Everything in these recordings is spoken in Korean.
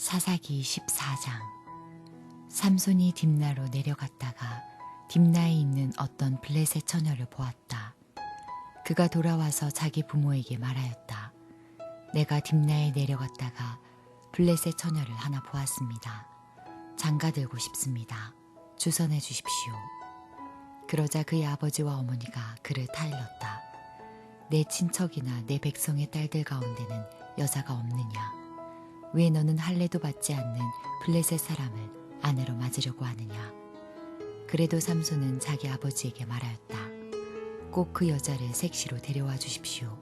사사기 14장. 삼손이 딥나로 내려갔다가 딥나에 있는 어떤 블레셋 처녀를 보았다. 그가 돌아와서 자기 부모에게 말하였다. 내가 딥나에 내려갔다가 블레셋 처녀를 하나 보았습니다. 장가들고 싶습니다. 주선해 주십시오. 그러자 그의 아버지와 어머니가 그를 타일렀다. 내 친척이나 내 백성의 딸들 가운데는 여자가 없느냐? 왜 너는 할례도 받지 않는 블레셋 사람을 아내로 맞으려고 하느냐? 그래도 삼손은 자기 아버지에게 말하였다. 꼭 그 여자를 색시로 데려와 주십시오.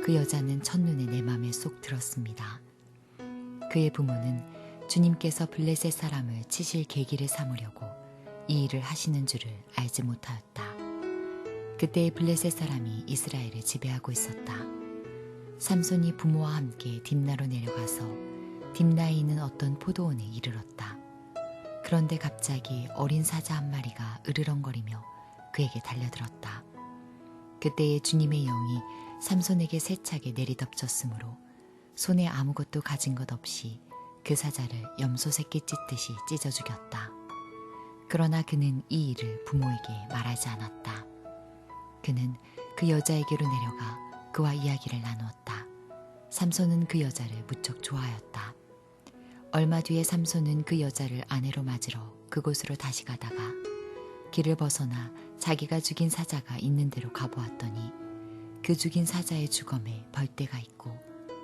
그 여자는 첫눈에 내 맘에 쏙 들었습니다. 그의 부모는 주님께서 블레셋 사람을 치실 계기를 삼으려고 이 일을 하시는 줄을 알지 못하였다. 그때의 블레셋 사람이 이스라엘을 지배하고 있었다. 삼손이 부모와 함께 딥나로 내려가서 딥나에 있는 어떤 포도원에 이르렀다. 그런데 갑자기 어린 사자 한 마리가 으르렁거리며 그에게 달려들었다. 그때에 주님의 영이 삼손에게 세차게 내리덮쳤으므로 손에 아무것도 가진 것 없이 그 사자를 염소 새끼 찢듯이 찢어 죽였다. 그러나 그는 이 일을 부모에게 말하지 않았다. 그는 그 여자에게로 내려가 그와 이야기를 나누었다. 삼손은 그 여자를 무척 좋아하였다. 얼마 뒤에 삼손은 그 여자를 아내로 맞으러 그곳으로 다시 가다가 길을 벗어나 자기가 죽인 사자가 있는 데로 가보았더니 그 죽인 사자의 주검에 벌떼가 있고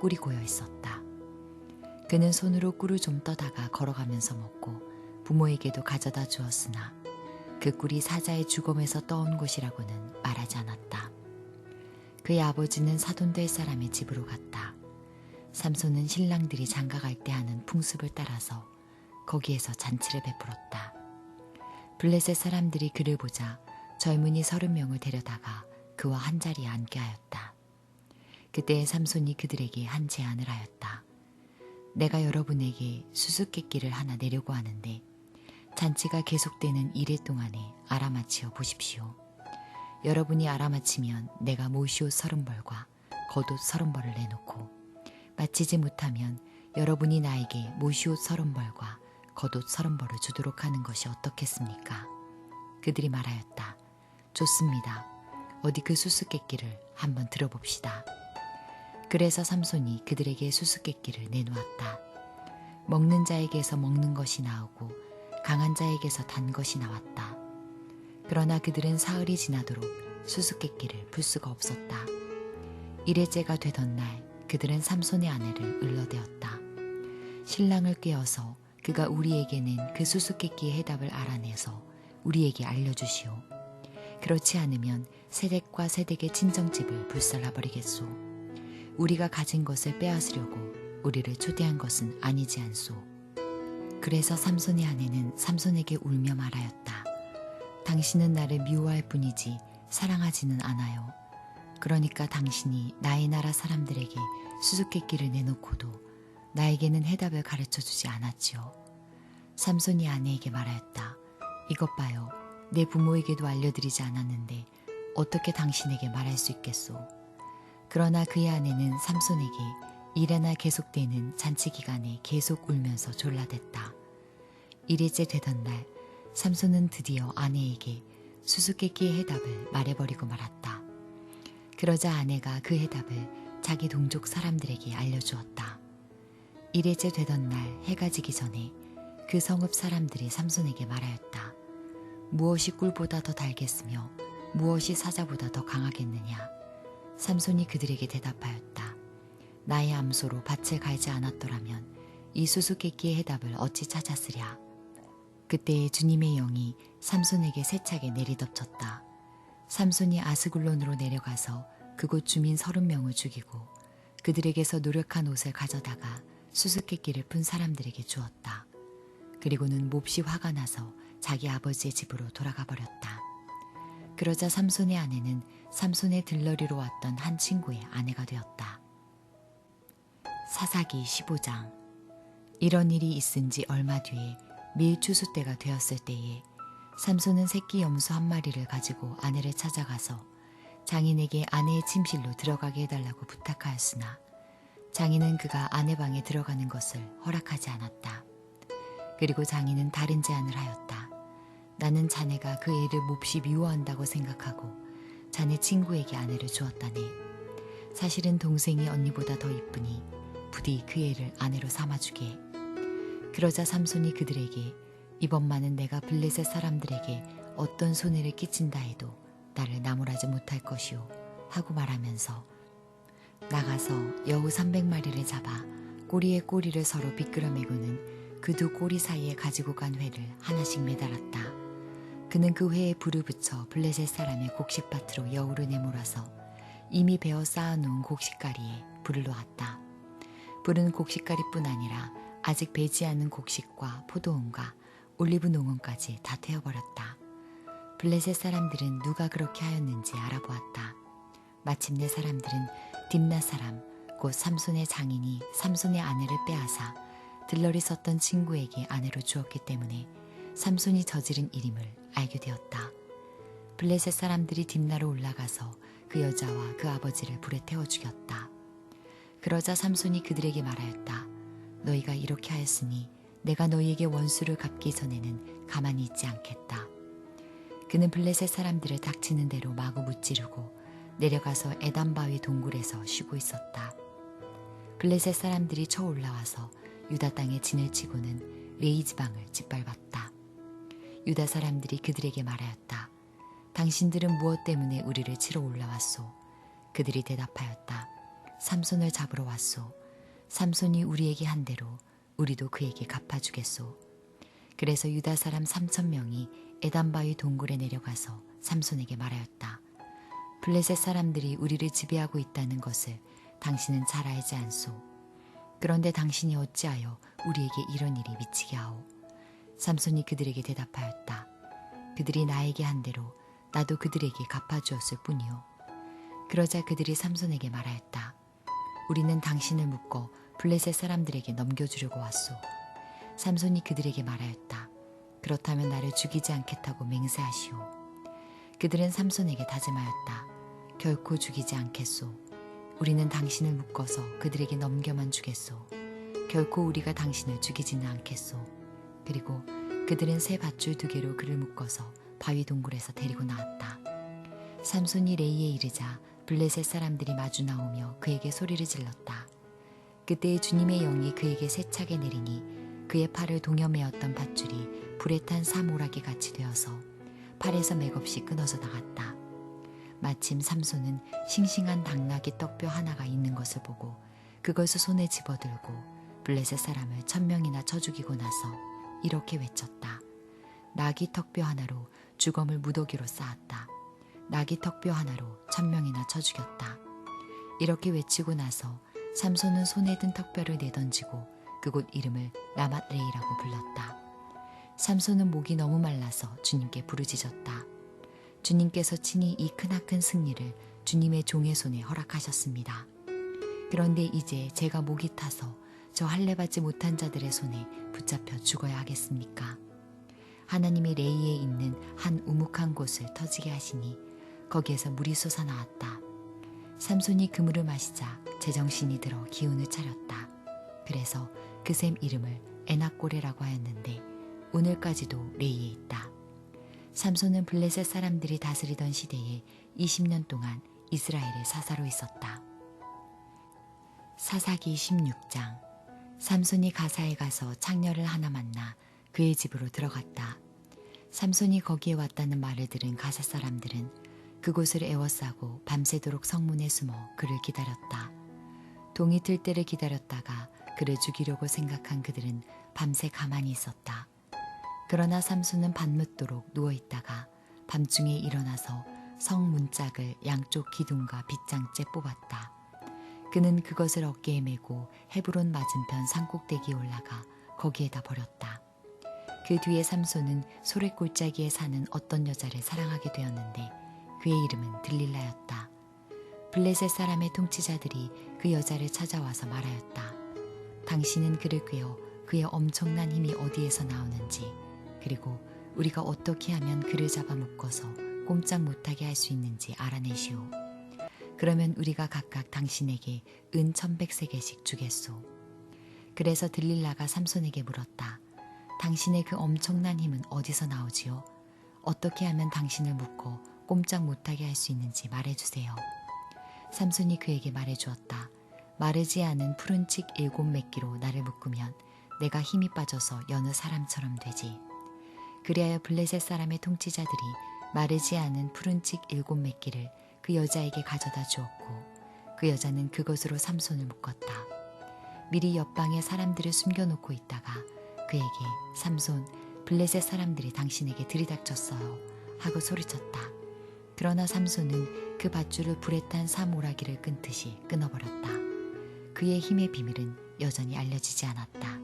꿀이 고여 있었다. 그는 손으로 꿀을 좀 떠다가 걸어가면서 먹고 부모에게도 가져다 주었으나 그 꿀이 사자의 주검에서 떠온 것이라고는 말하지 않았다. 그의 아버지는 사돈될 사람의 집으로 갔다. 삼손은 신랑들이 장가갈 때 하는 풍습을 따라서 거기에서 잔치를 베풀었다. 블레셋 사람들이 그를 보자 젊은이 30명을 데려다가 그와 한자리에 앉게 하였다. 그때 삼손이 그들에게 한 제안을 하였다. 내가 여러분에게 수수께끼를 하나 내려고 하는데 잔치가 계속되는 1일 동안에 알아맞히어 보십시오. 여러분이 알아맞히면 내가 모시옷 30벌과 겉옷 30벌을 내놓고 마치지 못하면 여러분이 나에게 모시옷 30벌과 겉옷 30벌을 주도록 하는 것이 어떻겠습니까? 그들이 말하였다. 좋습니다. 어디 그 수수께끼를 한번 들어봅시다. 그래서 삼손이 그들에게 수수께끼를 내놓았다. 먹는 자에게서 먹는 것이 나오고 강한 자에게서 단 것이 나왔다. 그러나 그들은 사흘이 지나도록 수수께끼를 풀 수가 없었다. 1회째가 되던 날 그들은 삼손의 아내를 을러대었다. 신랑을 꾀어서 그가 우리에게 낸 그 수수께끼의 해답을 알아내서 우리에게 알려주시오. 그렇지 않으면 세댁과 세댁의 친정집을 불살라버리겠소. 우리가 가진 것을 빼앗으려고 우리를 초대한 것은 아니지 않소. 그래서 삼손의 아내는 삼손에게 울며 말하였다. 당신은 나를 미워할 뿐이지 사랑하지는 않아요. 그러니까 당신이 나의 나라 사람들에게 수수께끼를 내놓고도 나에게는 해답을 가르쳐주지 않았지요. 삼손이 아내에게 말하였다. 이것 봐요. 내 부모에게도 알려드리지 않았는데 어떻게 당신에게 말할 수 있겠소. 그러나 그의 아내는 삼손에게 1회나 계속되는 잔치 기간에 계속 울면서 졸라댔다. 1일째 되던 날 삼손은 드디어 아내에게 수수께끼의 해답을 말해버리고 말았다. 그러자 아내가 그 해답을 자기 동족 사람들에게 알려주었다. 1일째 되던 날 해가 지기 전에 그 성읍 사람들이 삼손에게 말하였다. 무엇이 꿀보다 더 달겠으며 무엇이 사자보다 더 강하겠느냐? 삼손이 그들에게 대답하였다. 나의 암소로 밭을 갈지 않았더라면 이 수수께끼의 해답을 어찌 찾았으랴. 그때에 주님의 영이 삼손에게 세차게 내리덮쳤다. 삼손이 아스굴론으로 내려가서 그곳 주민 30명을 죽이고 그들에게서 노력한 옷을 가져다가 수수께끼를 푼 사람들에게 주었다. 그리고는 몹시 화가 나서 자기 아버지의 집으로 돌아가 버렸다. 그러자 삼손의 아내는 삼손의 들러리로 왔던 한 친구의 아내가 되었다. 사사기 15장. 이런 일이 있은 지 얼마 뒤에 밀 추수 때가 되었을 때에 삼손은 새끼 염소 한 마리를 가지고 아내를 찾아가서 장인에게 아내의 침실로 들어가게 해달라고 부탁하였으나 장인은 그가 아내 방에 들어가는 것을 허락하지 않았다. 그리고 장인은 다른 제안을 하였다. 나는 자네가 그 애를 몹시 미워한다고 생각하고 자네 친구에게 아내를 주었다네. 사실은 동생이 언니보다 더 이쁘니 부디 그 애를 아내로 삼아주게. 그러자 삼손이 그들에게 이번만은 내가 블레셋 사람들에게 어떤 손해를 끼친다 해도 나를 나무라지 못할 것이오 하고 말하면서 나가서 여우 300마리를 잡아 꼬리에 꼬리를 서로 비끄러매고는 그 두 꼬리 사이에 가지고 간 회를 하나씩 매달았다. 그는 그 회에 불을 붙여 블레셋 사람의 곡식밭으로 여우를 내몰아서 이미 베어 쌓아놓은 곡식가리에 불을 놓았다. 불은 곡식가리뿐 아니라 아직 배지 않은 곡식과 포도원과 올리브 농원까지 다 태워버렸다. 블레셋 사람들은 누가 그렇게 하였는지 알아보았다. 마침내 사람들은 딥나 사람 곧 삼손의 장인이 삼손의 아내를 빼앗아 들러리 섰던 친구에게 아내로 주었기 때문에 삼손이 저지른 일임을 알게 되었다. 블레셋 사람들이 딥나로 올라가서 그 여자와 그 아버지를 불에 태워 죽였다. 그러자 삼손이 그들에게 말하였다. 너희가 이렇게 하였으니 내가 너희에게 원수를 갚기 전에는 가만히 있지 않겠다. 그는 블레셋 사람들을 닥치는 대로 마구 무찌르고 내려가서 에단바위 동굴에서 쉬고 있었다. 블레셋 사람들이 쳐 올라와서 유다 땅에 진을 치고는 레이 지방을 짓밟았다. 유다 사람들이 그들에게 말하였다. 당신들은 무엇 때문에 우리를 치러 올라왔소? 그들이 대답하였다. 삼손을 잡으러 왔소. 삼손이 우리에게 한 대로 우리도 그에게 갚아주겠소. 그래서 유다 사람 3,000명이 에단바위 동굴에 내려가서 삼손에게 말하였다. 블레셋 사람들이 우리를 지배하고 있다는 것을 당신은 잘 알지 않소. 그런데 당신이 어찌하여 우리에게 이런 일이 미치게 하오. 삼손이 그들에게 대답하였다. 그들이 나에게 한 대로 나도 그들에게 갚아주었을 뿐이요. 그러자 그들이 삼손에게 말하였다. 우리는 당신을 묶어 블레셋 사람들에게 넘겨주려고 왔소. 삼손이 그들에게 말하였다. 그렇다면 나를 죽이지 않겠다고 맹세하시오. 그들은 삼손에게 다짐하였다. 결코 죽이지 않겠소. 우리는 당신을 묶어서 그들에게 넘겨만 주겠소. 결코 우리가 당신을 죽이지는 않겠소. 그리고 그들은 새 밧줄 2개로 그를 묶어서 바위 동굴에서 데리고 나왔다. 삼손이 레이에 이르자 블레셋 사람들이 마주 나오며 그에게 소리를 질렀다. 그때 주님의 영이 그에게 세차게 내리니 그의 팔을 동여매었던 밧줄이 불에 탄 사모라기 같이 되어서 팔에서 맥없이 끊어져 나갔다. 마침 삼손은 싱싱한 당나귀 떡뼈 하나가 있는 것을 보고 그것을 손에 집어들고 블레셋 사람을 1,000명이나 쳐 죽이고 나서 이렇게 외쳤다. 나귀 턱뼈 하나로 주검을 무더기로 쌓았다. 나귀 턱뼈 하나로 1,000명이나 쳐 죽였다. 이렇게 외치고 나서 삼손은 손에 든 턱뼈를 내던지고 그곳 이름을 라맛레이라고 불렀다. 삼손은 목이 너무 말라서 주님께 부르짖었다. 주님께서 친히 이 크나큰 승리를 주님의 종의 손에 허락하셨습니다. 그런데 이제 제가 목이 타서 저 할례받지 못한 자들의 손에 붙잡혀 죽어야 하겠습니까? 하나님이 레이에 있는 한 우묵한 곳을 터지게 하시니 거기에서 물이 솟아나왔다. 삼손이 그 물을 마시자 제정신이 들어 기운을 차렸다. 그래서 그 샘 이름을 에낙고레라고 하였는데 오늘까지도 레이에 있다. 삼손은 블레셋 사람들이 다스리던 시대에 20년 동안 이스라엘의 사사로 있었다. 사사기 16장. 삼손이 가사에 가서 창녀를 하나 만나 그의 집으로 들어갔다. 삼손이 거기에 왔다는 말을 들은 가사 사람들은 그곳을 에워싸고 밤새도록 성문에 숨어 그를 기다렸다. 동이 틀 때를 기다렸다가 그를 죽이려고 생각한 그들은 밤새 가만히 있었다. 그러나 삼손은 밤늦도록 누워있다가 밤중에 일어나서 성 문짝을 양쪽 기둥과 빗장째 뽑았다. 그는 그것을 어깨에 메고 헤브론 맞은편 산꼭대기에 올라가 거기에다 버렸다. 그 뒤에 삼손은 소래골짜기에 사는 어떤 여자를 사랑하게 되었는데 그의 이름은 들릴라였다. 블레셋 사람의 통치자들이 그 여자를 찾아와서 말하였다. 당신은 그를 꿰어 그의 엄청난 힘이 어디에서 나오는지 그리고 우리가 어떻게 하면 그를 잡아 묶어서 꼼짝 못하게 할 수 있는지 알아내시오. 그러면 우리가 각각 당신에게 은 1100세겔씩 주겠소. 그래서 들릴라가 삼손에게 물었다. 당신의 그 엄청난 힘은 어디서 나오지요? 어떻게 하면 당신을 묶어 꼼짝 못하게 할 수 있는지 말해주세요. 삼손이 그에게 말해주었다. 마르지 않은 푸른 칙 7매끼로 나를 묶으면 내가 힘이 빠져서 여느 사람처럼 되지. 그리하여 블레셋 사람의 통치자들이 마르지 않은 푸른 칙 7매끼를 그 여자에게 가져다 주었고 그 여자는 그것으로 삼손을 묶었다. 미리 옆방에 사람들을 숨겨놓고 있다가 그에게 삼손, 블레셋 사람들이 당신에게 들이닥쳤어요 하고 소리쳤다. 그러나 삼손은 그 밧줄을 불에 탄 사모라기를 끊듯이 끊어버렸다. 그의 힘의 비밀은 여전히 알려지지 않았다.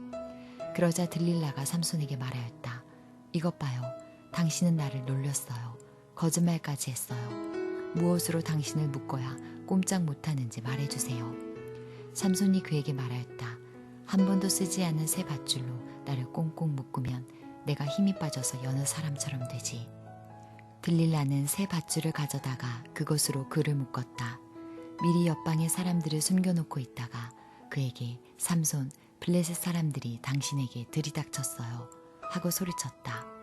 그러자 들릴라가 삼손에게 말하였다. 이것 봐요. 당신은 나를 놀렸어요. 거짓말까지 했어요. 무엇으로 당신을 묶어야 꼼짝 못하는지 말해주세요. 삼손이 그에게 말하였다. 한 번도 쓰지 않은 새 밧줄로 나를 꽁꽁 묶으면 내가 힘이 빠져서 여느 사람처럼 되지. 들릴라는 새 밧줄을 가져다가 그것으로 그를 묶었다. 미리 옆방에 사람들을 숨겨놓고 있다가 그에게 삼손, 블레셋 사람들이 당신에게 들이닥쳤어요 하고 소리쳤다.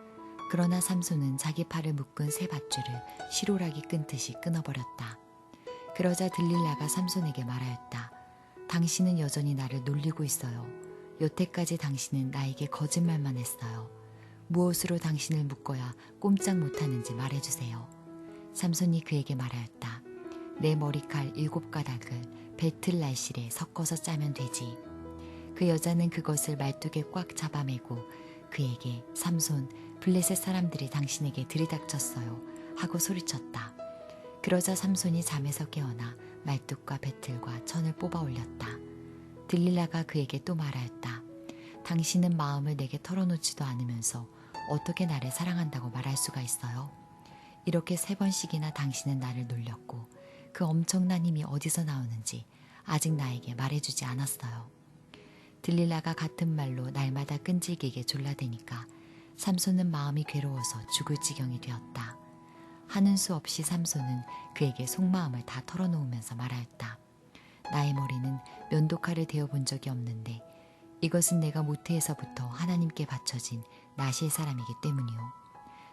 그러나 삼손은 자기 팔을 묶은 새 밧줄을 시로라기 끊듯이 끊어버렸다. 그러자 들릴라가 삼손에게 말하였다. 당신은 여전히 나를 놀리고 있어요. 여태까지 당신은 나에게 거짓말만 했어요. 무엇으로 당신을 묶어야 꼼짝 못하는지 말해주세요. 삼손이 그에게 말하였다. 내 머리칼 7가닥을 배틀 날실에 섞어서 짜면 되지. 그 여자는 그것을 말뚝에 꽉 잡아매고 그에게 삼손, 블레셋 사람들이 당신에게 들이닥쳤어요 하고 소리쳤다. 그러자 삼손이 잠에서 깨어나 말뚝과 배틀과 천을 뽑아 올렸다. 들릴라가 그에게 또 말하였다. 당신은 마음을 내게 털어놓지도 않으면서 어떻게 나를 사랑한다고 말할 수가 있어요? 이렇게 3번씩이나 당신은 나를 놀렸고 그 엄청난 힘이 어디서 나오는지 아직 나에게 말해주지 않았어요. 들릴라가 같은 말로 날마다 끈질기게 졸라대니까 삼손은 마음이 괴로워서 죽을 지경이 되었다. 하는 수 없이 삼손은 그에게 속마음을 다 털어놓으면서 말하였다. 나의 머리는 면도칼을 대어본 적이 없는데 이것은 내가 모태에서부터 하나님께 바쳐진 나실 사람이기 때문이요.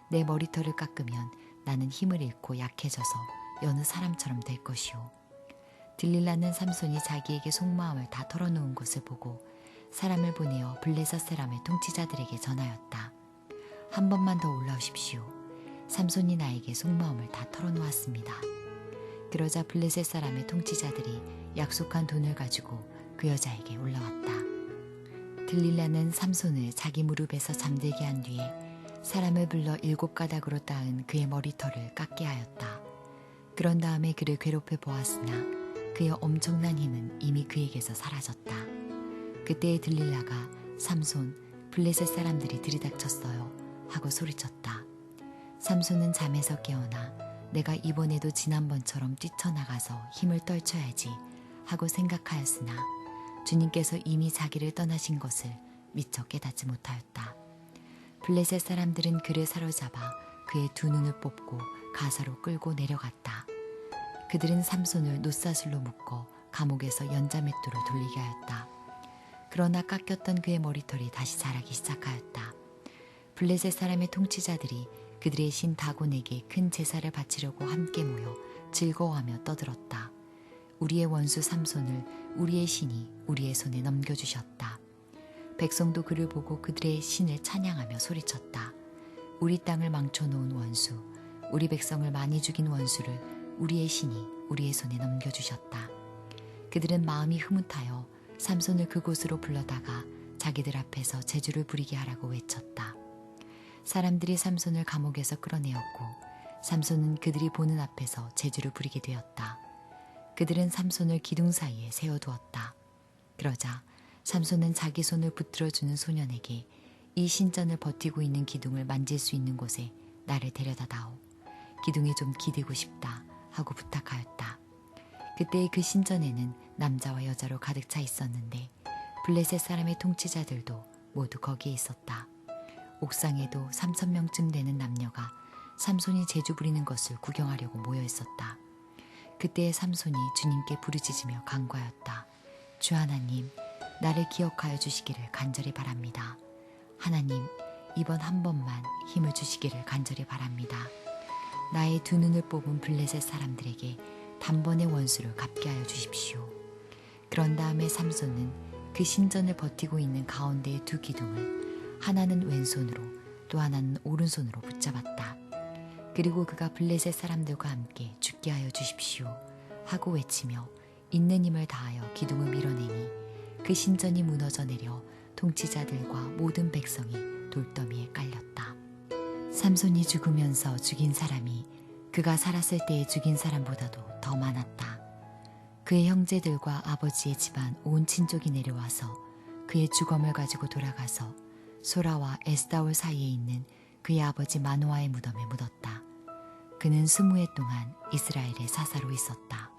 내 머리털을 깎으면 나는 힘을 잃고 약해져서 여느 사람처럼 될 것이요. 들릴라는 삼손이 자기에게 속마음을 다 털어놓은 것을 보고 사람을 보내어 블레셋 사람의 통치자들에게 전하였다. 한 번만 더 올라오십시오. 삼손이 나에게 속마음을 다 털어놓았습니다. 그러자 블레셋 사람의 통치자들이 약속한 돈을 가지고 그 여자에게 올라왔다. 들릴라는 삼손을 자기 무릎에서 잠들게 한 뒤에 사람을 불러 7가닥으로 따은 그의 머리털을 깎게 하였다. 그런 다음에 그를 괴롭혀 보았으나 그의 엄청난 힘은 이미 그에게서 사라졌다. 그때에 들릴라가 삼손, 블레셋 사람들이 들이닥쳤어요 하고 소리쳤다. 삼손은 잠에서 깨어나 내가 이번에도 지난번처럼 뛰쳐나가서 힘을 떨쳐야지 하고 생각하였으나 주님께서 이미 자기를 떠나신 것을 미처 깨닫지 못하였다. 블레셋 사람들은 그를 사로잡아 그의 2눈을 뽑고 가사로 끌고 내려갔다. 그들은 삼손을 놋사슬로 묶어 감옥에서 연자맷돌로 돌리게 하였다. 그러나 깎였던 그의 머리털이 다시 자라기 시작하였다. 블레셋 사람의 통치자들이 그들의 신 다곤에게 큰 제사를 바치려고 함께 모여 즐거워하며 떠들었다. 우리의 원수 삼손을 우리의 신이 우리의 손에 넘겨주셨다. 백성도 그를 보고 그들의 신을 찬양하며 소리쳤다. 우리 땅을 망쳐놓은 원수, 우리 백성을 많이 죽인 원수를 우리의 신이 우리의 손에 넘겨주셨다. 그들은 마음이 흐뭇하여 삼손을 그곳으로 불러다가 자기들 앞에서 제주를 부리게 하라고 외쳤다. 사람들이 삼손을 감옥에서 끌어내었고 삼손은 그들이 보는 앞에서 제주를 부리게 되었다. 그들은 삼손을 기둥 사이에 세워두었다. 그러자 삼손은 자기 손을 붙들어주는 소년에게 이 신전을 버티고 있는 기둥을 만질 수 있는 곳에 나를 데려다다오. 기둥에 좀 기대고 싶다 하고 부탁하였다. 그때의 그 신전에는 남자와 여자로 가득 차 있었는데 블레셋 사람의 통치자들도 모두 거기에 있었다. 옥상에도 3,000명쯤 되는 남녀가 삼손이 제주 부리는 것을 구경하려고 모여 있었다. 그때의 삼손이 주님께 부르짖으며 간구하였다. 주 하나님, 나를 기억하여 주시기를 간절히 바랍니다. 하나님, 이번 한 번만 힘을 주시기를 간절히 바랍니다. 나의 두 눈을 뽑은 블레셋 사람들에게 단번에 원수를 갚게 하여 주십시오. 그런 다음에 삼손은 그 신전을 버티고 있는 가운데의 두 기둥을 하나는 왼손으로 또 하나는 오른손으로 붙잡았다. 그리고 그가 블레셋 사람들과 함께 죽게 하여 주십시오 하고 외치며 있는 힘을 다하여 기둥을 밀어내니 그 신전이 무너져 내려 통치자들과 모든 백성이 돌더미에 깔렸다. 삼손이 죽으면서 죽인 사람이 그가 살았을 때에 죽인 사람보다도 더 많았다. 그의 형제들과 아버지의 집안 온 친족이 내려와서 그의 주검을 가지고 돌아가서 소라와 에스다올 사이에 있는 그의 아버지 마노아의 무덤에 묻었다. 그는 20해 동안 이스라엘의 사사로 있었다.